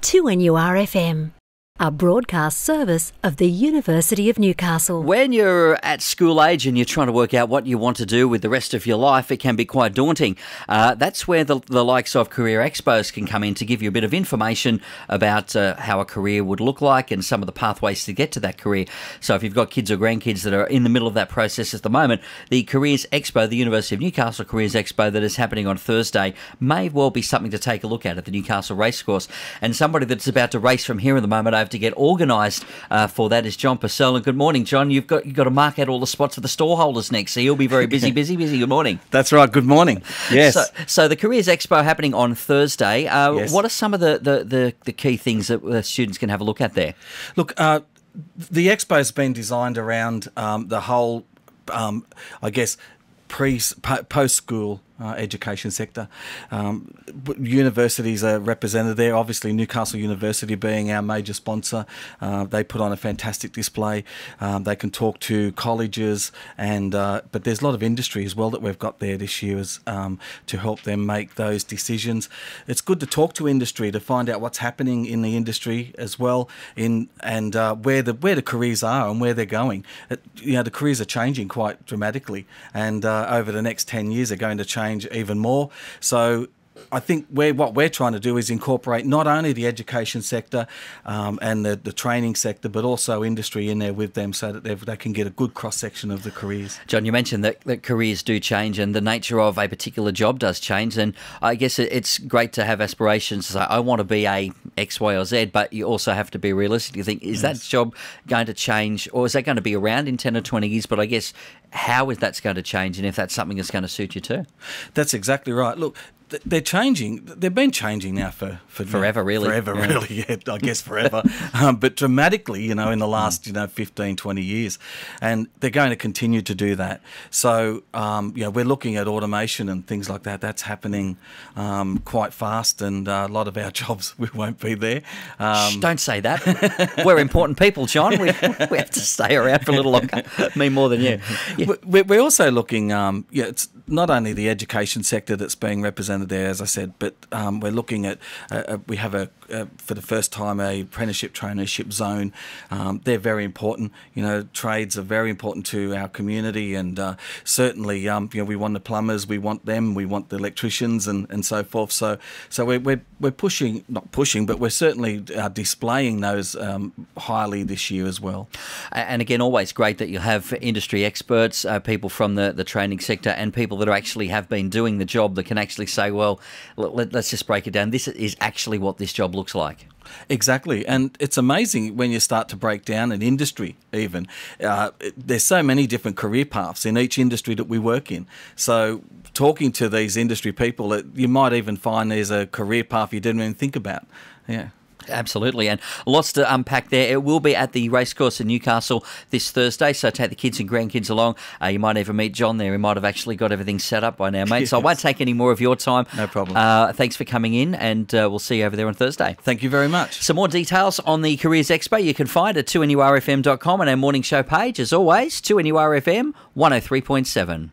2NURFM, a broadcast service of the University of Newcastle. When you're at school age and you're trying to work out what you want to do with the rest of your life, it can be quite daunting. That's where the likes of Career Expos can come in to give you a bit of information about how a career would look like and some of the pathways to get to that career. So if you've got kids or grandkids that are in the middle of that process at the moment, the Careers Expo, the University of Newcastle Careers Expo that is happening on Thursday, may well be something to take a look at the Newcastle Racecourse. And somebody that's about to race from here in the moment over to get organised for that is John Purcell. And good morning, John. You've got to mark out all the spots for the storeholders next, so you'll be very busy. Good morning. That's right. Good morning. Yes. So the Careers Expo happening on Thursday. Yes. What are some of the key things that students can have a look at there? Look, the expo has been designed around the whole, I guess, post-school education sector. Universities are represented there. Obviously, Newcastle University being our major sponsor, they put on a fantastic display. They can talk to colleges, and but there's a lot of industry as well that we've got there this year to help them make those decisions. It's good to talk to industry to find out what's happening in the industry as well, and where the careers are and where they're going. The careers are changing quite dramatically, and over the next 10 years, they're going to change even more. So I think what we're trying to do is incorporate not only the education sector and the training sector, but also industry in there with them, so that they can get a good cross-section of the careers. John, you mentioned that careers do change and the nature of a particular job does change, and I guess it's great to have aspirations to say, I want to be a X, Y or Z, but you also have to be realistic. You think, is that job going to change, or is that going to be around in 10 or 20 years? But I guess how is that going to change, and if that's something that's going to suit you too? That's exactly right. Look, they're changing. They've been changing now for forever, really. Forever, yeah. Really, yeah, I guess forever. But dramatically, in the last, 15, 20 years. And they're going to continue to do that. So, we're looking at automation and things like that. That's happening quite fast, and a lot of our jobs, we won't be there. Shh, don't say that. We're important people, John. We have to stay around for a little longer. Me more than you. Yeah. We're also looking, it's not only the education sector that's being represented there, as I said, but we're looking at we have for the first time a apprenticeship traineeship zone. They're very important. Trades are very important to our community, and certainly we want the plumbers, we want them, we want the electricians, and so forth. So we're pushing, not pushing, but we're certainly displaying those highly this year as well. And again, always great that you have industry experts, people from the training sector, and people that actually have been doing the job that can actually say, well, let's just break it down. This is actually what this job looks like. Exactly. And it's amazing when you start to break down an industry even. There's so many different career paths in each industry that we work in. So talking to these industry people, you might even find there's a career path you didn't even think about. Yeah. Absolutely, and lots to unpack there. It will be at the racecourse in Newcastle this Thursday, so take the kids and grandkids along. You might even meet John there. He might have actually got everything set up by now, mate. Yes. So I won't take any more of your time. No problem. Thanks for coming in, and we'll see you over there on Thursday. Thank you very much. Some more details on the Careers Expo you can find at 2NURFM.com and our morning show page. As always, 2NURFM 103.7.